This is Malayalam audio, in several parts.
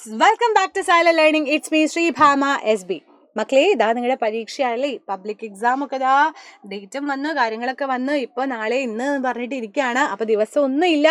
students, welcome back to Silent Learning. It's me, Sri Bhama SB. മക്കളെ, ഇതാ നിങ്ങളുടെ പരീക്ഷയല്ലേ, പബ്ലിക് എക്സാം ഒക്കെ ഇതാ ഡേറ്റും വന്ന് കാര്യങ്ങളൊക്കെ വന്ന് ഇപ്പോൾ നാളെ ഇന്ന് പറഞ്ഞിട്ട് ഇരിക്കുകയാണ്. അപ്പോൾ ദിവസം ഒന്നും ഇല്ല,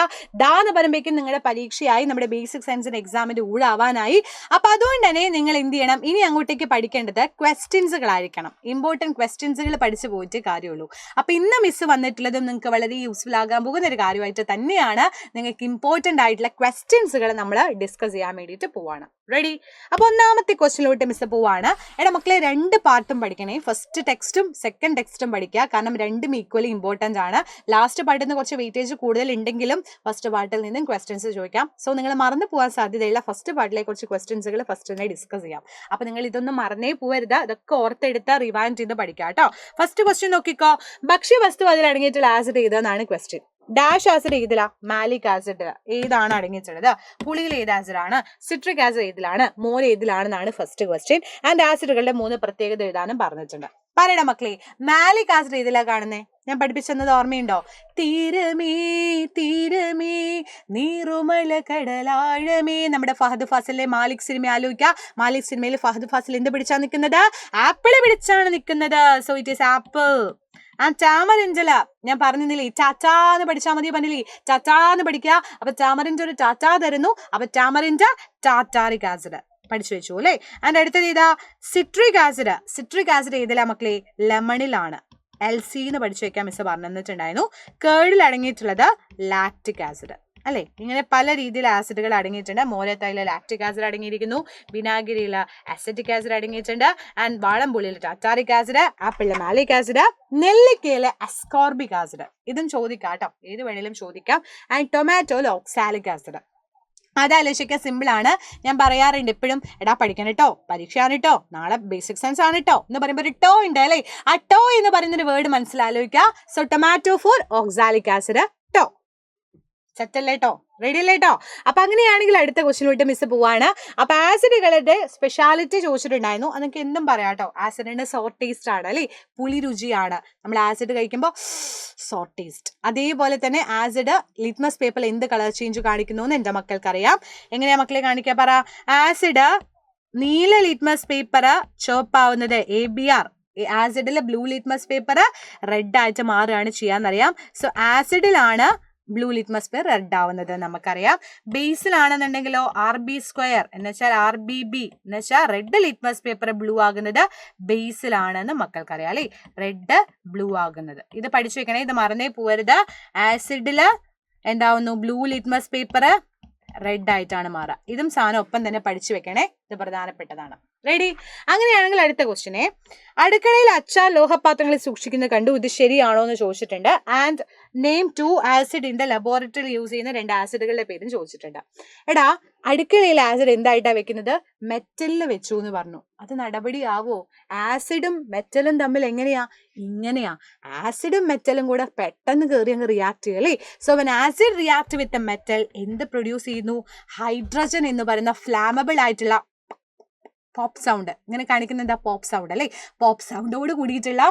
എന്ന് പറയുമ്പോഴേക്കും നിങ്ങളുടെ പരീക്ഷയായി, നമ്മുടെ ബേസിക് സയൻസിന്റെ എക്സാമിന്റെ ഊഴാവാനായി. അപ്പോൾ അതുകൊണ്ട് തന്നെ നിങ്ങൾ എന്ത് ചെയ്യണം, ഇനി അങ്ങോട്ടേക്ക് പഠിക്കേണ്ടത് ക്വസ്റ്റ്യൻസുകളായിരിക്കണം. ഇമ്പോർട്ടൻറ്റ് ക്വസ്റ്റ്യൻസുകൾ പഠിച്ചു പോയിട്ട് കാര്യമുള്ളൂ. അപ്പോൾ ഇന്ന് മിസ് വന്നിട്ടുള്ളതും നിങ്ങൾക്ക് വളരെ യൂസ്ഫുൾ ആകാൻ പോകുന്ന ഒരു കാര്യമായിട്ട് തന്നെയാണ്. നിങ്ങൾക്ക് ഇമ്പോർട്ടൻ്റ് ആയിട്ടുള്ള ക്വസ്റ്റ്യൻസുകൾ നമ്മൾ ഡിസ്കസ് ചെയ്യാൻ വേണ്ടിയിട്ട് പോവാണ്. റെഡി? അപ്പോൾ ഒന്നാമത്തെ ക്വസ്റ്റ്യനിലോട്ട് മിസ് പോവാണ്. മക്കളെ, രണ്ട് പാർട്ടും പഠിക്കണേ. ഫസ്റ്റ് ടെക്സ്റ്റും സെക്കൻഡ് ടെക്സ്റ്റും പഠിക്കുക, കാരണം രണ്ടും ഈക്വലി ഇമ്പോർട്ടൻ്റ് ആണ്. ലാസ്റ്റ് പാർട്ടിൽ നിന്ന് കുറച്ച് വെയിറ്റേജ് കൂടുതൽ ഉണ്ടെങ്കിലും ഫസ്റ്റ് പാർട്ടിൽ നിന്നും ക്വസ്റ്റ്യൻസ് ചോദിക്കാം. സോ നിങ്ങൾ മറന്നു പോകാൻ സാധ്യതയില്ല. ഫസ്റ്റ് പാർട്ടിലെ കുറച്ച് ക്വസ്റ്റ്യൻസുകൾ ഫസ്റ്റ് തന്നെ ഡിസ്കസ് ചെയ്യാം. അപ്പോൾ നിങ്ങൾ ഇതൊന്നും മറന്നേ പോകരുത്, ഇതൊക്കെ ഓർത്തെടുത്ത് റിവൈൻഡ് ചെയ്ത് പഠിക്കാം കേട്ടോ. ഫസ്റ്റ് ക്വസ്റ്റ്യൻ നോക്കിക്കോ. ഭക്ഷ്യവസ്തു അതിൽ അടങ്ങിയിട്ടുള്ള ആസിഡ് ഏതെന്നാണ് ക്വസ്റ്റ്യൻ. ഡാഷ് ആസിഡ് ഏതിലാ? മാലിക് ആസിഡ് ഏതാണ് അടങ്ങിയിട്ടുള്ളത്? പുളിയിൽ ഏത് ആസിഡാണ്? സിട്രിക് ആസിഡ് ഏതിലാണ്? മോര് ഏതിലാണെന്നാണ് ഫസ്റ്റ് ക്വസ്റ്റ്യൻ. ആൻഡ് ആസിഡുകളുടെ 3 പ്രത്യേകത എഴുതാനും പറഞ്ഞിട്ടുണ്ട്. പറയടാ മക്കളെ, മാലിക് ആസിഡ് ഏതിലാ കാണുന്നേ? ഞാൻ പഠിപ്പിച്ചെന്നത് ഓർമ്മയുണ്ടോ? തീരമേ തീരമേ നീറുമല കടലാഴമേ. നമ്മുടെ ഫഹദ് ഫാസിലെ മാലിക് സിനിമ ആലോചിക്കുക. മാലിക് സിനിമയിൽ ഫഹദ് ഫാസിൽ എന്ത് പിടിച്ചാണ് നിൽക്കുന്നത്? ആപ്പിള് പിടിച്ചാണ് നിൽക്കുന്നത്. So it is apple. ടാമറിഞ്ചല ഞാൻ പറഞ്ഞില്ലേ, ചാച്ചാന്ന് പഠിച്ചാൽ മതി പറഞ്ഞില്ലേ, ചാച്ചാന്ന് പഠിക്കുക. അപ്പൊ ടാമറിഞ്ച് ഒരു ചാച്ചാ തരുന്നു. അപ്പൊ ടാമറിഞ്ച ടാറ്റാറിക് ആസിഡ് പഠിച്ചു വെച്ചു അല്ലേ. ആൻഡ് അടുത്തത് ഏതാ? Citric acid. സിട്രിക് ആസിഡ് ഏതിലാ മക്കളെ? ലെമണിലാണ്. LC എന്ന് പഠിച്ചു വെക്കാൻ മിസ് പറഞ്ഞു തന്നിട്ടുണ്ടായിരുന്നു. കേർഡിൽ അടങ്ങിയിട്ടുള്ളത് ലാക്റ്റിക് ആസിഡ് അല്ലേ. ഇങ്ങനെ പല രീതിയിൽ ആസിഡുകൾ അടങ്ങിയിട്ടുണ്ട്. മോരത്തൈല ലാക്റ്റിക് ആസിഡ് അടങ്ങിയിരിക്കുന്നു, വിനാഗിരിയിൽ അസറ്റിക് ആസിഡ് അടങ്ങിയിട്ടുണ്ട്, ആൻഡ് വാളംപുളിയിൽ ടാറ്റാറിക് ആസിഡ്, ആപ്പിളിലെ മാലിക് ആസിഡ്, നെല്ലിക്കയിലെ അസ്കോർബിക് ആസിഡ്. ഇതും ചോദിക്കാം കേട്ടോ, ഏത് വേണേലും ചോദിക്കാം. ആൻഡ് ടൊമാറ്റോയിൽ ഓക്സാലിക് ആസിഡ്. അതാലോചിക്കാൻ സിമ്പിൾ ആണ്. ഞാൻ പറയാറുണ്ട് എപ്പോഴും, എടാ പഠിക്കണം കേട്ടോ, പരീക്ഷയാണ് കേട്ടോ, നാളെ ബേസിക് സയൻസ് ആണ് കേട്ടോ എന്ന് പറയുമ്പോൾ ഒരു ടോ ഉണ്ട് അല്ലേ. ആ ടോ എന്ന് പറയുന്നൊരു വേർഡ് മനസ്സിലാലോചിക്കുക. So tomato for oxalic acid, to. സെറ്റല്ലേട്ടോ, റെഡി അല്ലേട്ടോ? അപ്പൊ അങ്ങനെയാണെങ്കിൽ അടുത്ത ക്വസ്റ്റ്യനിലോട്ട് മിസ് പോവാണ്. അപ്പൊ ആസിഡുകളുടെ സ്പെഷ്യാലിറ്റി ചോദിച്ചിട്ടുണ്ടായിരുന്നു. അതൊക്കെ എന്തും പറയാം കേട്ടോ. ആസിഡിന്റെ സോർ ടേസ്റ്റ് ആണ് അല്ലേ, പുളി രുചിയാണ്. നമ്മൾ ആസിഡ് കഴിക്കുമ്പോൾ സോർ ടേസ്റ്റ്. അതേപോലെ തന്നെ ആസിഡ് ലിറ്റ്മസ് പേപ്പറിൽ എന്ത് കളർ ചേഞ്ച് കാണിക്കുന്നു എന്ന് എൻ്റെ മക്കൾക്കറിയാം. എങ്ങനെയാ മക്കളെ കാണിക്കാൻ പറ? ആസിഡ് നീല ലിറ്റ്മസ് പേപ്പർ ചുവപ്പാവുന്നത് ABR. ആസിഡിലെ ബ്ലൂ ലിറ്റ്മസ് പേപ്പർ റെഡ് ആയിട്ട് മാറുകയാണ് ചെയ്യാന്നറിയാം. സോ ആസിഡിലാണ് ബ്ലൂ ലിറ്റ്മസ് പേപ്പർ റെഡ് ആവുന്നത് നമുക്കറിയാം. ബേസിലാണെന്നുണ്ടെങ്കിലോ RB² എന്ന് വെച്ചാൽ RBB എന്ന് വെച്ചാൽ റെഡ് ലിറ്റ്മസ് പേപ്പർ ബ്ലൂ ആകുന്നത് ബേസിലാണെന്ന് മക്കൾക്കറിയാം അല്ലേ. റെഡ് ബ്ലൂ ആകുന്നത് ഇത് പഠിച്ചു വെക്കണേ, ഇത് മറന്നേ പോവരുത്. ആസിഡില് എന്താവുന്നു? ബ്ലൂ ലിറ്റ്മസ് പേപ്പർ റെഡ് ആയിട്ടാണ് മാറുക. ഇതും സാധനം ഒപ്പം തന്നെ പഠിച്ചു വെക്കണേ, ഇത് പ്രധാനപ്പെട്ടതാണ്. റെഡി? അങ്ങനെയാണെങ്കിൽ അടുത്ത ക്വസ്റ്റ്യനെ, അടുക്കളയിൽ അച്ചാർ ലോഹപാത്രങ്ങളിൽ സൂക്ഷിക്കുന്നത് കണ്ടു, ഇത് ശരിയാണോ എന്ന് ചോദിച്ചിട്ടുണ്ട്. And name 2 acid in the ലബോറട്ടറിയിൽ യൂസ് ചെയ്യുന്ന 2 ആസിഡുകളുടെ പേരും ചോദിച്ചിട്ടുണ്ട്. എടാ, അടുക്കളയിൽ ആസിഡ് എന്തായിട്ടാ വെക്കുന്നത്? മെറ്റലിൽ വെച്ചു എന്ന് പറഞ്ഞു. അത് നടപടിയാവോ? ആസിഡും മെറ്റലും തമ്മിൽ എങ്ങനെയാ? ഇങ്ങനെയാ. ആസിഡും മെറ്റലും കൂടെ പെട്ടെന്ന് കയറി അങ്ങ് റിയാക്ട് ചെയ്യും അല്ലേ. So when acid react with metal എന്ത് പ്രൊഡ്യൂസ് ചെയ്യുന്നു? ഹൈഡ്രജൻ എന്ന് പറയുന്ന ഫ്ലാമബിൾ ആയിട്ടുള്ള പോപ്പ് സൗണ്ട്. ഇങ്ങനെ കാണിക്കുന്ന എന്താ? പോപ്പ് സൗണ്ട് അല്ലേ. പോപ്പ് സൗണ്ടോട് കൂടിയിട്ടുള്ള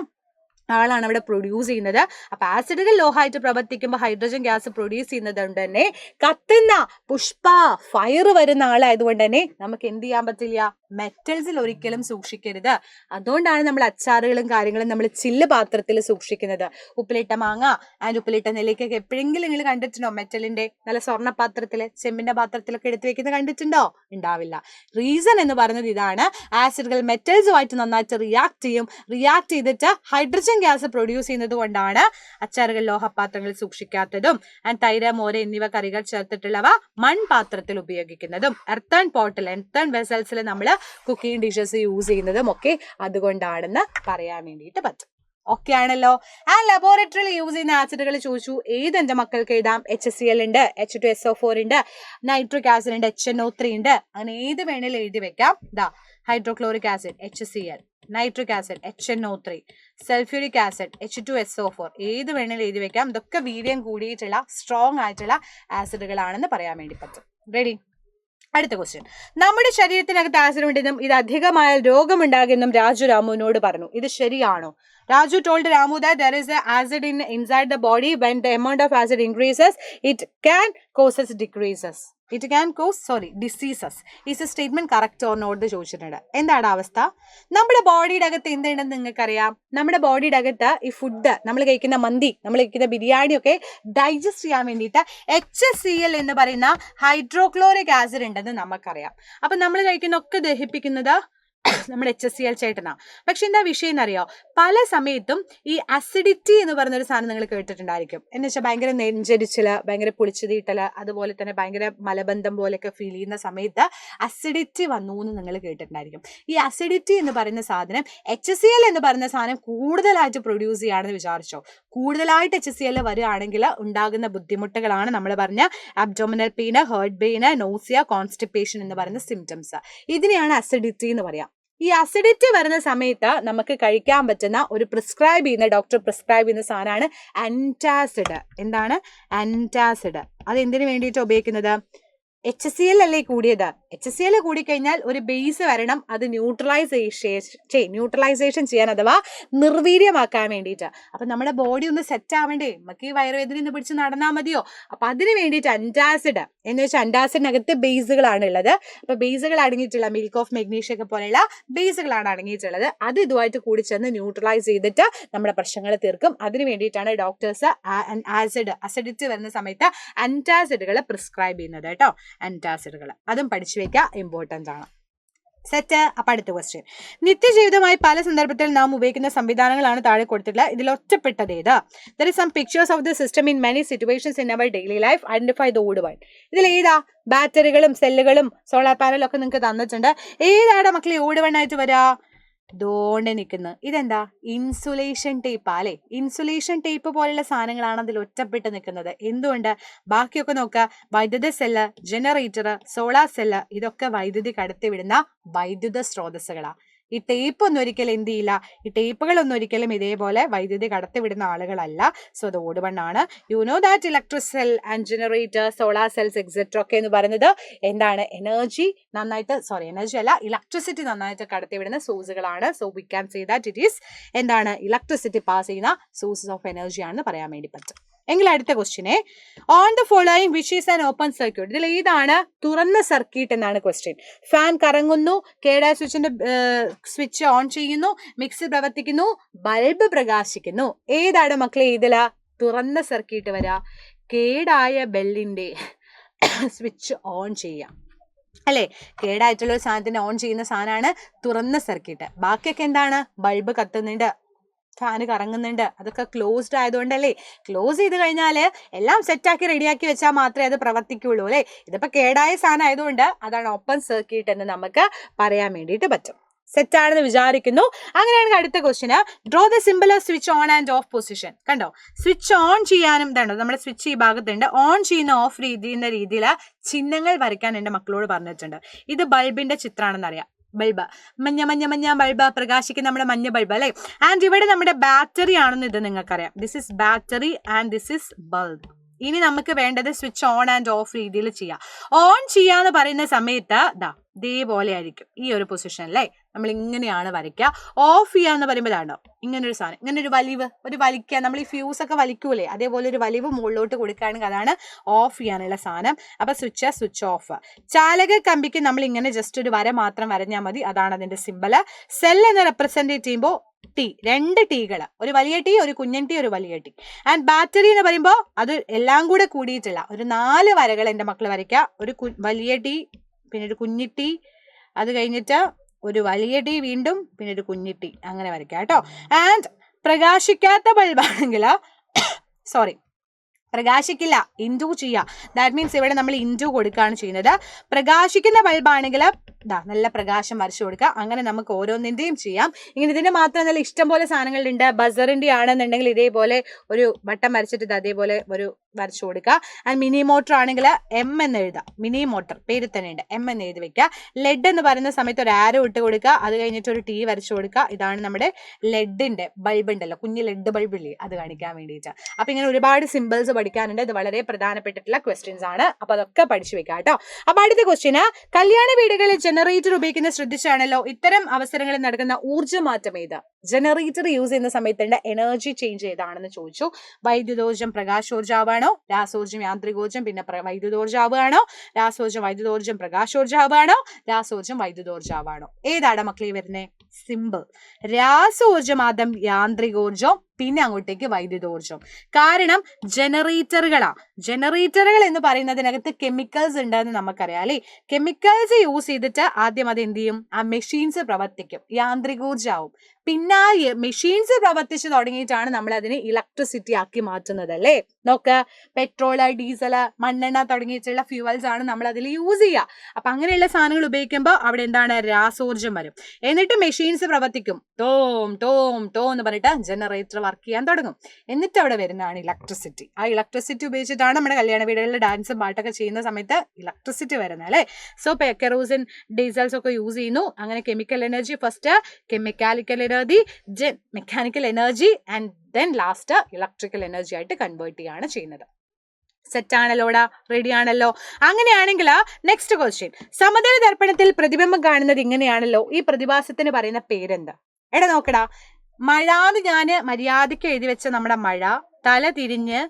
ആളാണ് അവിടെ പ്രൊഡ്യൂസ് ചെയ്യുന്നത്. അപ്പൊ ആസിഡുകൾ ലോഹമായിട്ട് പ്രവർത്തിക്കുമ്പോൾ ഹൈഡ്രജൻ ഗ്യാസ് പ്രൊഡ്യൂസ് ചെയ്യുന്നത് കൊണ്ട് തന്നെ കത്തുന്ന പുഷ്പ ഫയർ വരുന്ന ആളായതുകൊണ്ട് തന്നെ നമുക്ക് എന്ത് ചെയ്യാൻ പറ്റില്ല? മെറ്റൽസിൽ ഒരിക്കലും സൂക്ഷിക്കരുത്. അതുകൊണ്ടാണ് നമ്മൾ അച്ചാറുകളും കാര്യങ്ങളും നമ്മൾ ചില്ല് പാത്രത്തിൽ സൂക്ഷിക്കുന്നത്. ഉപ്പിലിട്ട മാങ്ങ ആൻഡ് ഉപ്പിലിട്ട നെല്ലിക്കൊക്കെ എപ്പോഴെങ്കിലും നിങ്ങൾ കണ്ടിട്ടുണ്ടോ? മെറ്റലിന്റെ നല്ല സ്വർണ്ണ പാത്രത്തില്, ചെമ്പിന്റെ പാത്രത്തിലൊക്കെ എടുത്തു വെക്കുന്നത് കണ്ടിട്ടുണ്ടോ? ഉണ്ടാവില്ല. റീസൺ എന്ന് പറയുന്നത് ഇതാണ്. ആസിഡുകൾ മെറ്റൽസുമായിട്ട് നന്നായിട്ട് റിയാക്ട് ചെയ്യും. റിയാക്ട് ചെയ്തിട്ട് ഹൈഡ്രജൻ ഗ്യാസ് പ്രൊഡ്യൂസ് ചെയ്യുന്നത് കൊണ്ടാണ് അച്ചാറുകൾ ലോഹപാത്രങ്ങളിൽ സൂക്ഷിക്കാത്തതും ആൻഡ് തൈര്, മോര് എന്നിവ കറികൾ ചേർത്തിട്ടുള്ളവ മൺപാത്രത്തിൽ ഉപയോഗിക്കുന്നതും എർത്തൺ പോട്ടിൽ, എർത്തൺ വെസൽസിൽ നമ്മൾ കുക്കിംഗ് ഡിഷസ് യൂസ് ചെയ്യുന്നതും ഒക്കെ അതുകൊണ്ടാണെന്ന് പറയാൻ വേണ്ടിയിട്ട് പറ്റും. ഓക്കെ ആണല്ലോ. ആ ലബോറട്ടറിയിൽ യൂസ് ചെയ്യുന്ന ആസിഡുകൾ ചോദിച്ചു. ഏത് എൻ്റെ മക്കൾക്ക് എഴുതാം? HCl ഉണ്ട്, H2SO4 ഉണ്ട്, നൈട്രിക് ആസിഡ് ഉണ്ട്, HNO3 ഉണ്ട്. അങ്ങനെ ഏത് വേണേലും എഴുതി വെക്കാം. Hydrochloric acid HCl, nitric acid HNO3, sulphuric acid H2SO4, ഏത് വേണേലും എഴുതി വെക്കാം. ഇതൊക്കെ വീര്യം കൂടിയിട്ടുള്ള സ്ട്രോങ് ആയിട്ടുള്ള ആസിഡുകളാണെന്ന് പറയാൻ വേണ്ടി പറ്റും. റെഡി? അടുത്ത ക്വസ്റ്റ്യൻ, നമ്മുടെ ശരീരത്തിനകത്ത് ആസിഡ് ഉണ്ടെന്നും ഇത് അധികമായാൽ രോഗമുണ്ടാകുമെന്നും രാജു രാമുവിനോട് പറഞ്ഞു. ഇത് ശരിയാണോ? Raju told Ramu that there is an acid inside the body. When the amount of acid increases, it can causes decreases. It can cause diseases. Is a statement correct or not എന്ന് ചോദിച്ചിട്ടുണ്ട്. എന്താണ് അവസ്ഥ? നമ്മുടെ ബോഡിയുടെ അകത്ത് എന്തുണ്ടെന്ന് നിങ്ങൾക്കറിയാം. നമ്മുടെ ബോഡിയുടെ അകത്ത് ഈ ഫുഡ്, നമ്മൾ കഴിക്കുന്ന മന്തി, നമ്മൾ കഴിക്കുന്ന ബിരിയാണി ഒക്കെ ഡൈജസ്റ്റ് ചെയ്യാൻ വേണ്ടിയിട്ട് HCl എന്ന് പറയുന്ന ഹൈഡ്രോക്ലോറിക് ആസിഡ് ഉണ്ടെന്ന് നമുക്കറിയാം. അപ്പൊ നമ്മൾ കഴിക്കുന്ന ഒക്കെ ദഹിപ്പിക്കുന്നത് നമ്മുടെ HCl ചേട്ടനാ. പക്ഷെ എന്താ വിഷയം എന്നറിയോ? പല സമയത്തും ഈ അസിഡിറ്റി എന്ന് പറയുന്നൊരു സാധനം നിങ്ങൾ കേട്ടിട്ടുണ്ടായിരിക്കും. എന്ന് വെച്ചാൽ ഭയങ്കര നെഞ്ചരിച്ചില്, ഭയങ്കര പുളിച്ചതീട്ടല്, അതുപോലെ തന്നെ ഭയങ്കര മലബന്ധം പോലെയൊക്കെ ഫീൽ ചെയ്യുന്ന സമയത്ത് അസിഡിറ്റി വന്നു എന്ന് നിങ്ങൾ കേട്ടിട്ടുണ്ടായിരിക്കും. ഈ അസിഡിറ്റി എന്ന് പറയുന്ന സാധനം HCl എന്ന് പറയുന്ന സാധനം കൂടുതലായിട്ട് പ്രൊഡ്യൂസ് ചെയ്യുകയാണെന്ന് വിചാരിച്ചോ. കൂടുതലായിട്ട് HCl വരികയാണെങ്കിൽ ഉണ്ടാകുന്ന ബുദ്ധിമുട്ടുകളാണ് നമ്മൾ പറഞ്ഞ abdominal pain, heart pain, nausea, constipation എന്ന് പറയുന്ന സിംറ്റംസ്. ഇതിനെയാണ് അസിഡിറ്റി എന്ന് പറയാം. ഈ അസിഡിറ്റി വരുന്ന സമയത്ത് നമുക്ക് കഴിക്കാൻ പറ്റുന്ന ഒരു ഡോക്ടർ പ്രിസ്ക്രൈബ് ചെയ്യുന്ന സാധനമാണ് ആന്റാസിഡ്. എന്താണ്? ആന്റാസിഡ്. അത് എന്തിനു വേണ്ടിയിട്ട് ഉപയോഗിക്കുന്നത്? HCl അല്ലേ കൂടിയത്. HCl കൂടിക്കഴിഞ്ഞാൽ ഒരു ബേസ് വരണം, അത് ന്യൂട്രലൈസേഷൻ ചെയ്യാൻ അഥവാ നിർവീര്യമാക്കാൻ വേണ്ടിയിട്ട്. അപ്പൊ നമ്മുടെ ബോഡി ഒന്ന് സെറ്റ് ആവേണ്ടേ? നമുക്ക് ഈ വയറുവേദന പിടിച്ച് നടന്നാൽ മതിയോ? അപ്പൊ അതിന് വേണ്ടിയിട്ട് അന്റാസിഡ് എന്ന് വെച്ചാൽ അന്റാസിഡിനകത്ത് ബേസുകളാണ് ഉള്ളത്. അപ്പൊ ബേസുകൾ അടങ്ങിയിട്ടുള്ള മിൽക്ക് ഓഫ് മെഗ്നീഷ്യ ഒക്കെ പോലെയുള്ള ബേസുകളാണ് അടങ്ങിയിട്ടുള്ളത്. അത് ഇതുമായിട്ട് കൂടി ചെന്ന് ന്യൂട്രലൈസ് ചെയ്തിട്ട് നമ്മുടെ പ്രശ്നങ്ങൾ തീർക്കും. അതിന് വേണ്ടിയിട്ടാണ് ഡോക്ടേഴ്സ് അസിഡിറ്റി വരുന്ന സമയത്ത് അന്റാസിഡുകൾ പ്രിസ്ക്രൈബ് ചെയ്യുന്നത് കേട്ടോ. ആന്റാസിഡുകൾ അതും പഠിച്ചു വെക്കുക, ഇമ്പോർട്ടൻ്റ് ആണ്. സെറ്റ്. അപ്പൊ അടുത്ത ക്വസ്റ്റ്യൻ. നിത്യജീവിതമായി പല സന്ദർഭത്തിൽ നാം ഉപയോഗിക്കുന്ന സംവിധാനങ്ങളാണ് താഴെ കൊടുത്തിട്ടുള്ളത്. ഇതിൽ ഒറ്റപ്പെട്ടത് ഏത്? There is some pictures of the system in many situations in our daily life. Identify the odd one. ഇതിൽ ഏതാ? ബാറ്ററികളും സെല്ലുകളും സോളാർ പാനലും ഒക്കെ നിങ്ങൾക്ക് തന്നിട്ടുണ്ട്. ഏതാണ് മക്കളെ ഓഡ് വൺ ആയിട്ട് വരാ? ദോണ്ട് നിൽക്കുന്നു. ഇതെന്താ? ഇൻസുലേഷൻ ടേപ്പ് അല്ലെ. ഇൻസുലേഷൻ ടേപ്പ് പോലെയുള്ള സാധനങ്ങളാണ് അതിൽ ഒറ്റപ്പെട്ട് നിൽക്കുന്നത്. എന്തുകൊണ്ട്? ബാക്കിയൊക്കെ നോക്കുക. വൈദ്യുത സെല്ല്, ജനറേറ്റർ, സോളാർ സെല്ല്, ഇതൊക്കെ വൈദ്യുതി കടത്തിവിടുന്ന വൈദ്യുത സ്രോതസ്സുകളാ. ഈ ടേപ്പ് ഒന്നും ഒരിക്കലും എന്ത് ചെയ്യില്ല, ഈ ടേപ്പുകളൊന്നും ഒരിക്കലും ഇതേപോലെ വൈദ്യുതി കടത്തിവിടുന്ന ആളുകളല്ല. സോ അത് ഓഡ് വൺ ആണ്. You know that electric cell and generator, solar cells etcetera ഒക്കെ എന്ന് പറയുന്നത് എന്താണ്? ഇലക്ട്രിസിറ്റി നന്നായിട്ട് കടത്തിവിടുന്ന സോഴ്സുകളാണ്. So we can say that it is എന്താണ്? ഇലക്ട്രിസിറ്റി പാസ് ചെയ്യുന്ന സോഴ്സസ് ഓഫ് എനർജി ആണെന്ന് പറയാൻ വേണ്ടി പറ്റും. എങ്കിൽ അടുത്ത ക്വസ്റ്റ്യനെ, on the following which is an open circuit. ഇതിൽ ഏതാണ് തുറന്ന സർക്യൂട്ട് എന്നാണ് ക്വസ്റ്റ്യൻ. ഫാൻ കറങ്ങുന്നു, കേടായ സ്വിച്ച് ഓൺ ചെയ്യുന്നു, മിക്സി പ്രവർത്തിക്കുന്നു, ബൾബ് പ്രകാശിക്കുന്നു. ഏതാണ് മക്കളെ ഇതില് തുറന്ന സർക്യൂട്ട് വരാ? കേടായ ബെല്ലിന്റെ സ്വിച്ച് ഓൺ ചെയ്യാം അല്ലെ. കേടായിട്ടുള്ള ഒരു സാധനത്തിന് ഓൺ ചെയ്യുന്ന സാധനമാണ് തുറന്ന സർക്യൂട്ട്. ബാക്കിയൊക്കെ എന്താണ്? ബൾബ് കത്തുന്നുണ്ട്, ഫാന് കറങ്ങുന്നുണ്ട്, അതൊക്കെ ക്ലോസ്ഡ് ആയതുകൊണ്ടല്ലേ. ക്ലോസ് ചെയ്ത് കഴിഞ്ഞാല് എല്ലാം സെറ്റാക്കി റെഡിയാക്കി വെച്ചാൽ മാത്രമേ അത് പ്രവർത്തിക്കുള്ളൂ അല്ലെ. ഇതിപ്പോ കേടായ സാധനം ആയതുകൊണ്ട് അതാണ് ഓപ്പൺ സർക്യൂട്ട് എന്ന് നമുക്ക് പറയാൻ വേണ്ടിയിട്ട് പറ്റും. സെറ്റാണെന്ന് വിചാരിക്കുന്നു. അങ്ങനെയാണെങ്കിൽ അടുത്ത question, draw the simple off switch on and of position. കണ്ടോ? സ്വിച്ച് ഓൺ ചെയ്യാനും ഇതുണ്ടോ, നമ്മുടെ സ്വിച്ച് ഈ ഭാഗത്തുണ്ട്. ഓൺ ചെയ്യുന്ന ഓഫ് ചെയ്യുന്ന രീതിയിൽ ചിഹ്നങ്ങൾ വരയ്ക്കാൻ എൻ്റെ മക്കളോട് പറഞ്ഞിട്ടുണ്ട്. ഇത് ബൾബിന്റെ ചിത്രമാണെന്ന് അറിയാം. ബൾബ് മഞ്ഞ ബൾബ് പ്രകാശിക്കുന്ന നമ്മുടെ മഞ്ഞ ബൾബ് അല്ലെ. ആൻഡ് ഇവിടെ നമ്മുടെ ബാറ്ററി ആണെന്ന് ഇത് നിങ്ങൾക്കറിയാം. This is battery and this is bulb. ഇനി നമുക്ക് വേണ്ടത് സ്വിച്ച് ഓൺ ആൻഡ് ഓഫ് രീതിയിൽ ചെയ്യാം. ഓൺ ചെയ്യാന്ന് പറയുന്ന സമയത്ത് ഇതേപോലെ ആയിരിക്കും ഈ ഒരു പൊസിഷൻ അല്ലേ. നമ്മൾ ഇങ്ങനെയാണ് വരയ്ക്കുക. ഓഫ് ചെയ്യാന്ന് പറയുമ്പോൾ ഇതാണോ ഇങ്ങനെ ഒരു സാധനം, ഇങ്ങനെ ഒരു വലിക്കുക. നമ്മൾ ഈ ഫ്യൂസ് ഒക്കെ വലിക്കൂലേ, അതേപോലെ ഒരു വലിവ് മുകളിലോട്ട് കൊടുക്കുകയാണെങ്കിൽ അതാണ് ഓഫ് ചെയ്യാനുള്ള സാധനം. അപ്പൊ സ്വിച്ച് ഓഫ്. ചാലക കമ്പിക്ക് നമ്മൾ ഇങ്ങനെ ജസ്റ്റ് ഒരു വര മാത്രം വരഞ്ഞാൽ മതി, അതാണ് അതിന്റെ സിമ്പല്. സെൽ എന്ന് റെപ്രസെന്റ് ചെയ്യുമ്പോൾ രണ്ട് ടീകൾ, ഒരു വലിയ ടീ, ഒരു കുഞ്ഞൻ ടീ, ഒരു വലിയ ടീ. ആൻഡ് ബാറ്ററി എന്ന് പറയുമ്പോൾ അത് എല്ലാം കൂടെ കൂടിയിട്ടുള്ള ഒരു 4 വരകൾ എൻ്റെ മക്കൾ വരയ്ക്കുക. ഒരു വലിയ ടീ, പിന്നെ ഒരു കുഞ്ഞിട്ടി, അത് കഴിഞ്ഞിട്ട് ഒരു വലിയ ടീ, വീണ്ടും പിന്നെ ഒരു കുഞ്ഞിട്ടി, അങ്ങനെ വരയ്ക്കുക കേട്ടോ. ആൻഡ് പ്രകാശിക്കാത്ത ബൾബാണെങ്കിൽ പ്രകാശിക്കില്ല, ഇൻഡു ചെയ്യുക. ദാറ്റ് മീൻസ് ഇവിടെ നമ്മൾ ഇൻഡു കൊടുക്കുകയാണ് ചെയ്യുന്നത്. പ്രകാശിക്കുന്ന ബൾബാണെങ്കിൽ നല്ല പ്രകാശം വരച്ചു കൊടുക്കുക. അങ്ങനെ നമുക്ക് ഓരോന്നിൻ്റെയും ചെയ്യാം. ഇങ്ങനെ ഇതിന് മാത്രം നല്ല ഇഷ്ടംപോലെ സാധനങ്ങളുണ്ട്. ബസറിൻ്റെ ആണെന്നുണ്ടെങ്കിൽ ഇതേപോലെ ഒരു വട്ടം വരച്ചിട്ട് അതേപോലെ ഒരു വരച്ചു കൊടുക്കുക. ആൻഡ് മിനി മോട്ടർ ആണെങ്കിൽ M എന്ന് എഴുതാം. മിനി മോട്ടർ പേര് തന്നെ ഉണ്ട്, M എന്ന് എഴുതി വെക്കുക. ലെഡ് എന്ന് പറയുന്ന സമയത്ത് ഒരു ആരോ ഇട്ട് കൊടുക്കുക. അത് കഴിഞ്ഞിട്ട് ഒരു T വരച്ചു കൊടുക്കുക. ഇതാണ് നമ്മുടെ ലെഡിന്റെ ബൾബ് ഉണ്ടല്ലോ, കുഞ്ഞ് ലെഡ് ബൾബ് ഇല്ലേ, അത് കാണിക്കാൻ വേണ്ടിയിട്ട്. അപ്പൊ ഇങ്ങനെ ഒരുപാട് സിമ്പിൾസ് പഠിക്കാനുണ്ട്. ഇത് വളരെ പ്രധാനപ്പെട്ടിട്ടുള്ള ക്വസ്റ്റ്യൻസ് ആണ്. അപ്പൊ അതൊക്കെ പഠിച്ചു വെക്കാം കേട്ടോ. അപ്പൊ അടുത്ത ക്വസ്റ്റ്യന്, കല്യാണ വീടുകളിൽ ജനറേറ്റർ ഉപയോഗിക്കുന്നത് ശ്രദ്ധിച്ചാണല്ലോ. ഇത്തരം അവസരങ്ങളിൽ നടക്കുന്ന ഊർജ്ജ മാറ്റം ഏത്? ജനറേറ്റർ യൂസ് ചെയ്യുന്ന സമയത്തുണ്ട് എനർജി ചേഞ്ച് ഏതാണെന്ന് ചോദിച്ചു. വൈദ്യുതോർജ്ജം പ്രകാശോർജാവാണോ, രാസോർജ്ജം യാന്ത്രികോർജ്ജം, പിന്നെ വൈദ്യുതോർജാവാണോ, രാസോർജ്ജം വൈദ്യുതോർജ്ജം പ്രകാശോർജാവാണോ, രാസോർജ്ജം വൈദ്യുതോർജാവാണോ? ഏതാണ് മക്കളെ വരുന്നത്? സിമ്പിൾ. രാസോർജ്ജം ആദ്യം യാന്ത്രികോർജ്ജം, പിന്നെ അങ്ങോട്ടേക്ക് വൈദ്യുതോർജ്ജം. കാരണം ജനറേറ്ററുകൾ എന്ന് പറയുന്നതിനകത്ത് കെമിക്കൽസ് ഉണ്ടെന്ന് നമുക്കറിയാം അല്ലെ. കെമിക്കൽസ് യൂസ് ചെയ്തിട്ട് ആദ്യം അത് എന്ത് ചെയ്യും? ആ മെഷീൻസ് പ്രവർത്തിക്കും, യാന്ത്രികോർജ്ജാവും. പിന്നെ ആ മെഷീൻസ് പ്രവർത്തിച്ച് തുടങ്ങിയിട്ടാണ് നമ്മൾ അതിനെ ഇലക്ട്രിസിറ്റി ആക്കി മാറ്റുന്നത് അല്ലേ. നോക്ക്, പെട്രോള്, ഡീസല്, മണ്ണെണ്ണ തുടങ്ങിയിട്ടുള്ള ഫ്യൂവൽസ് ആണ് നമ്മൾ അതിൽ യൂസ് ചെയ്യുക. അപ്പൊ അങ്ങനെയുള്ള സാധനങ്ങൾ ഉപയോഗിക്കുമ്പോൾ അവിടെ എന്താണ്? രാസോർജ്ജം വരും. എന്നിട്ട് മെഷീൻസ് പ്രവർത്തിക്കും, ടോം ടോം ടോ എന്ന് പറഞ്ഞിട്ട് ജനറേറ്റർ വർക്ക് ചെയ്യാൻ തുടങ്ങും. എന്നിട്ട് അവിടെ വരുന്നതാണ് ഇലക്ട്രിസിറ്റി. ആ ഇലക്ട്രിസിറ്റി ഉപയോഗിച്ചിട്ടാണ് നമ്മുടെ കല്യാണ വീടുകളിൽ ഡാൻസും പാട്ടൊക്കെ ചെയ്യുന്ന സമയത്ത് ഇലക്ട്രിസിറ്റി വരുന്നത് അല്ലേ. സോ കെറോസിൻ, ഡീസൽസ് ഒക്കെ യൂസ് ചെയ്യുന്നു. അങ്ങനെ chemical energy first, mechanical energy and then last electrical energy ആയിട്ട് കൺവേർട്ട് ചെയ്യാണ് ചെയ്യുന്നത്. സെറ്റ് ആണല്ലോടാ, റെഡി ആണല്ലോ. അങ്ങനെയാണെങ്കിൽ നെക്സ്റ്റ് ക്വസ്റ്റ്യൻ, സമതല ദർപ്പണത്തിൽ പ്രതിബിംബം കാണുന്നത് ഇങ്ങനെയാണല്ലോ, ഈ പ്രതിഭാസത്തിന് പറയുന്ന പേരെന്താ? എടാ നോക്കടാ, മഴാന്ന് ഞാന് മര്യാദയ്ക്ക് എഴുതി വെച്ച നമ്മുടെ മഴ തല തിരിഞ്ഞ്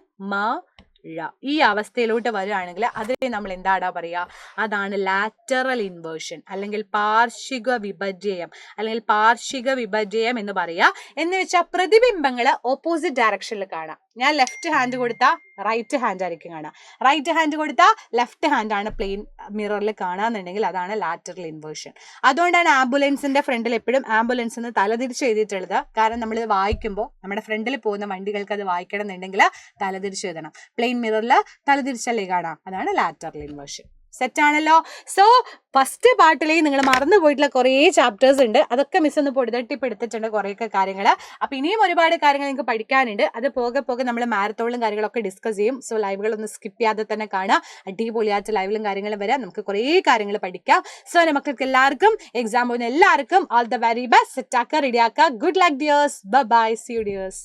ഈ അവസ്ഥയിലോട്ട് വരികയാണെങ്കിൽ അതിനെ നമ്മൾ എന്താടാ പറയാ? അതാണ് ലാറ്ററൽ ഇൻവേർഷൻ അല്ലെങ്കിൽ പാർശ്വിക വിപര്യം എന്ന് പറയാ. എന്ന് വെച്ചാൽ പ്രതിബിംബങ്ങള് ഓപ്പോസിറ്റ് ഡയറക്ഷനിൽ കാണാം. ഞാൻ ലെഫ്റ്റ് ഹാൻഡ് കൊടുത്താൽ റൈറ്റ് ഹാൻഡ് ആയിരിക്കും കാണാം, റൈറ്റ് ഹാൻഡ് കൊടുത്താൽ ലെഫ്റ്റ് ഹാൻഡ് ആണ് പ്ലെയിൻ മിററിൽ കാണാന്നുണ്ടെങ്കിൽ അതാണ് ലാറ്ററൽ ഇൻവേർഷൻ. അതുകൊണ്ടാണ് ആംബുലൻസിന്റെ ഫ്രണ്ടിൽ എപ്പോഴും ആംബുലൻസ് എന്ന് തലതിരിച്ച് എഴുതിയിട്ടുള്ളത്. കാരണം നമ്മൾ ഇത് വായിക്കുമ്പോൾ നമ്മുടെ ഫ്രണ്ടിൽ പോകുന്ന വണ്ടികൾക്ക് അത് വായിക്കണം എന്നുണ്ടെങ്കിൽ തലതിരിച്ച് എഴുതണം. പ്ലെയിൻ മിററിൽ തലതിരിച്ചല്ലേ കാണാം, അതാണ് ലാറ്ററൽ ഇൻവേർഷൻ. സെറ്റ് ആണല്ലോ. സോ ഫസ്റ്റ് പാർട്ടിലേ നിങ്ങൾ മറന്നു പോയിട്ടുള്ള കുറേ ചാപ്റ്റേഴ്സ് ഉണ്ട്, അതൊക്കെ മിസ് ഒന്ന് പൊടുതട്ടിപ്പെടുത്തിട്ടുണ്ട് കുറേയൊക്കെ കാര്യങ്ങൾ. അപ്പൊ ഇനിയും ഒരുപാട് കാര്യങ്ങൾ നിങ്ങൾക്ക് പഠിക്കാനുണ്ട്. അത് പോകെ നമ്മൾ മാരത്തോണിലും കാര്യങ്ങളൊക്കെ ഡിസ്കസ് ചെയ്യും. സോ ലൈവുകളൊന്നും സ്കിപ്പ് ചെയ്യാതെ തന്നെ കാണാം. അടിപൊളിയായിട്ട് ലൈവിലും കാര്യങ്ങളും വരാം, നമുക്ക് കുറേ കാര്യങ്ങൾ പഠിക്കാം. സോ എൻ്റെ മക്കൾക്ക് എല്ലാവർക്കും, എക്സാം പോകുന്ന എല്ലാവർക്കും all the very best. Set ആക്കുക, റെഡി ആക്കുക. Good luck dears. Bye bye, see you dears.